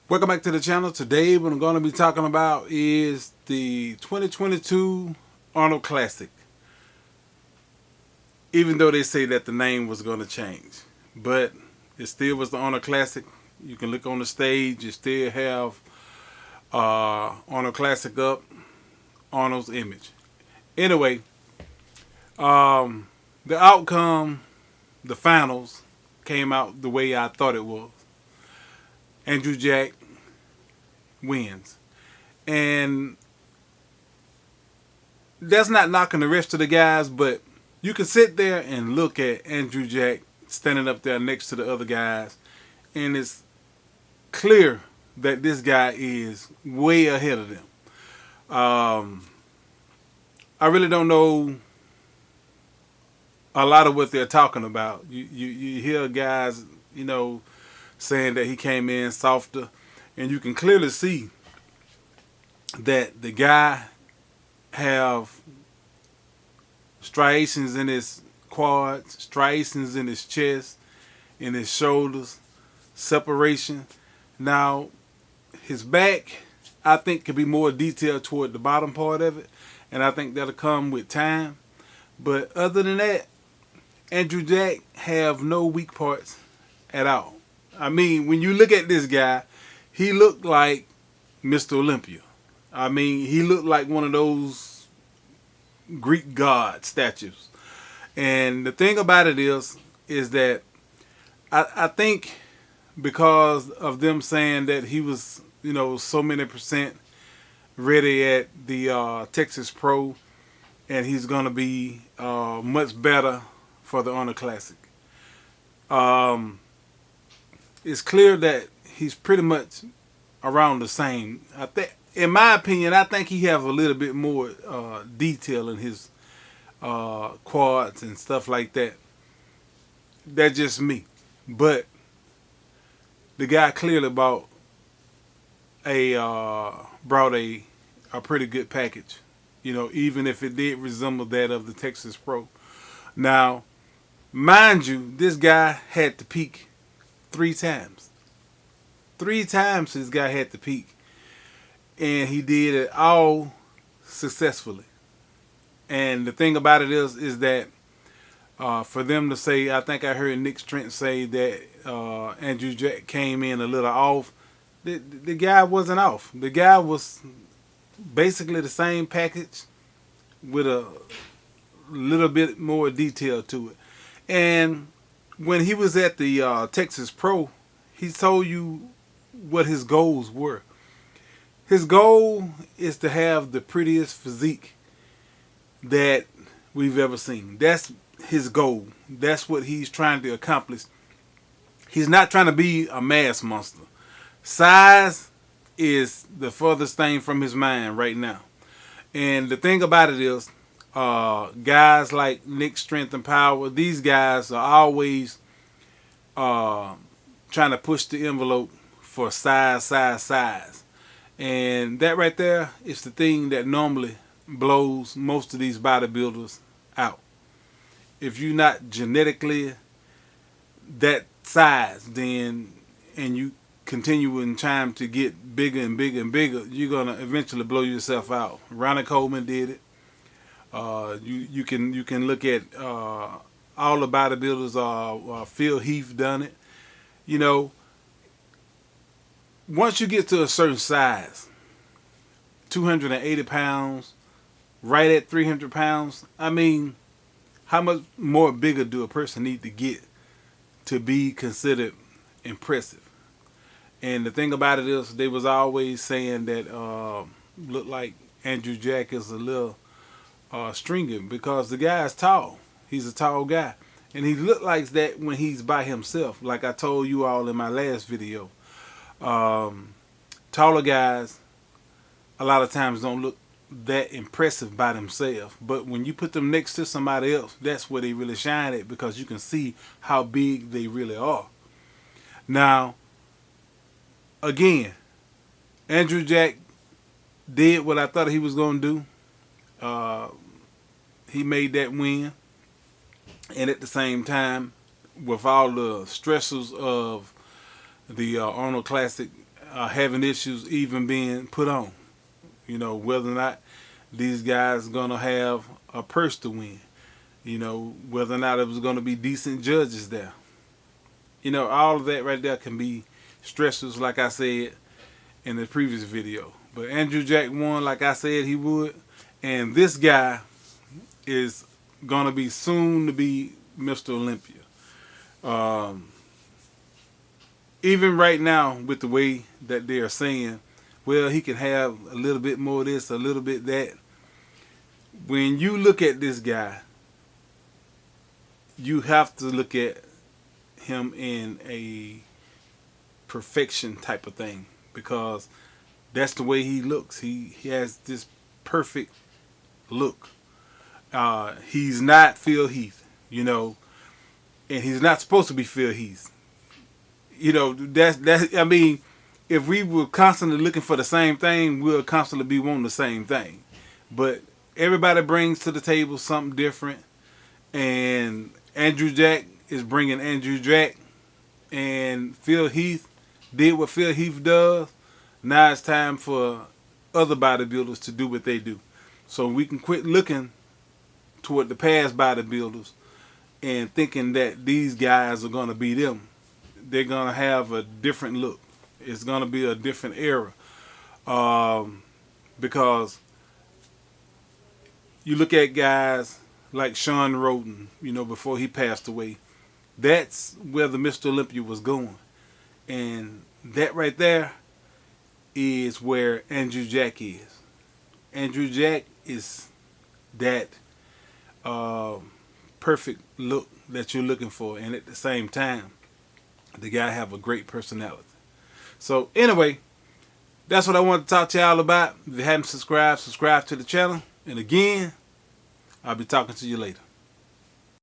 Welcome back to the channel. Today what I'm going to be talking about is the 2022 Arnold Classic. Even though they say that the name was going to change. But it still was the Arnold Classic. You can look on the stage. You still have Arnold Classic up. Arnold's image. Anyway, the outcome, the finals, came out the way I thought it was. Andrew Jack wins. And that's not knocking the rest of the guys, but you can sit there and look at Andrew Jack standing up there next to the other guys, and it's clear that this guy is way ahead of them. I really don't know a lot of what they're talking about. You hear guys, saying that he came in softer, and you can clearly see that the guy have striations in his quads, striations in his chest, in his shoulders, separation. Now, his back, I think, could be more detailed toward the bottom part of it, and I think that'll come with time. But other than that, Andrew Jack have no weak parts at all. I mean, when you look at this guy, he looked like Mr. Olympia. I mean, he looked like one of those Greek god statues. And the thing about it is that I think because of them saying that he was, so many percent ready at the Texas Pro, and he's going to be much better for the Arnold Classic. It's clear that he's pretty much around the same. I think, in my opinion, I think he have a little bit more detail in his quads and stuff like that. That's just me. But the guy clearly brought a pretty good package. Even if it did resemble that of the Texas Pro. Now, mind you, this guy had to peak 3 times. 3 times this guy had to peak. And he did it all successfully. And the thing about it is that for them to say, I think I heard Nick Trent say that Andrew Jack came in a little off. The guy wasn't off. The guy was basically the same package with a little bit more detail to it. And when he was at the Texas Pro, he told you what his goals were. His goal is to have the prettiest physique that we've ever seen. That's his goal. That's what he's trying to accomplish. He's not trying to be a mass monster. Size is the furthest thing from his mind right now. And the thing about it is, guys like Nick Strength and Power, these guys are always trying to push the envelope for size. And that right there is the thing that normally blows most of these bodybuilders out. If you're not genetically that size, then and you continue in time to get bigger and bigger and bigger, you're gonna eventually blow yourself out. Ronnie Coleman did it. You can look at all the bodybuilders. Phil Heath done it. Once you get to a certain size, 280 pounds, right at 300 pounds, I mean, how much more bigger do a person need to get to be considered impressive? And the thing about it is, they was always saying that looked like Andrew Jack is a little stringy because the guy is tall. He's a tall guy. And he looked like that when he's by himself, like I told you all in my last video. Taller guys a lot of times don't look that impressive by themselves, but when you put them next to somebody else, that's where they really shine at, because you can see how big they really are. Now, again, Andrew Jack did what I thought he was going to do. He made that win, and at the same time, with all the stressors of the Arnold Classic, are having issues even being put on. You know, whether or not these guys are going to have a purse to win. You know, whether or not it was going to be decent judges there. You know, all of that right there can be stressors, like I said in the previous video. But Andrew Jack won like I said he would. And this guy is going to be soon to be Mr. Olympia. Even right now, with the way that they are saying, well, he can have a little bit more of this, a little bit that. When you look at this guy, you have to look at him in a perfection type of thing, because that's the way he looks. He has this perfect look. He's not Phil Heath, you know, and he's not supposed to be Phil Heath. You know, that's I mean, if we were constantly looking for the same thing, we'll constantly be wanting the same thing. But everybody brings to the table something different, and Andrew Jack is bringing Andrew Jack, and Phil Heath did what Phil Heath does. Now it's time for other bodybuilders to do what they do. So we can quit looking toward the past bodybuilders and thinking that these guys are going to be them. They're going to have a different look. It's going to be a different era. Because you look at guys like Sean Roden, you know, before he passed away. That's where the Mr. Olympia was going. And that right there is where Andrew Jack is. Andrew Jack is that perfect look that you're looking for, and at the same time, the guy have a great personality. So anyway, that's what I want to talk to y'all about. If you haven't subscribed, subscribe to the channel. And again, I'll be talking to you later.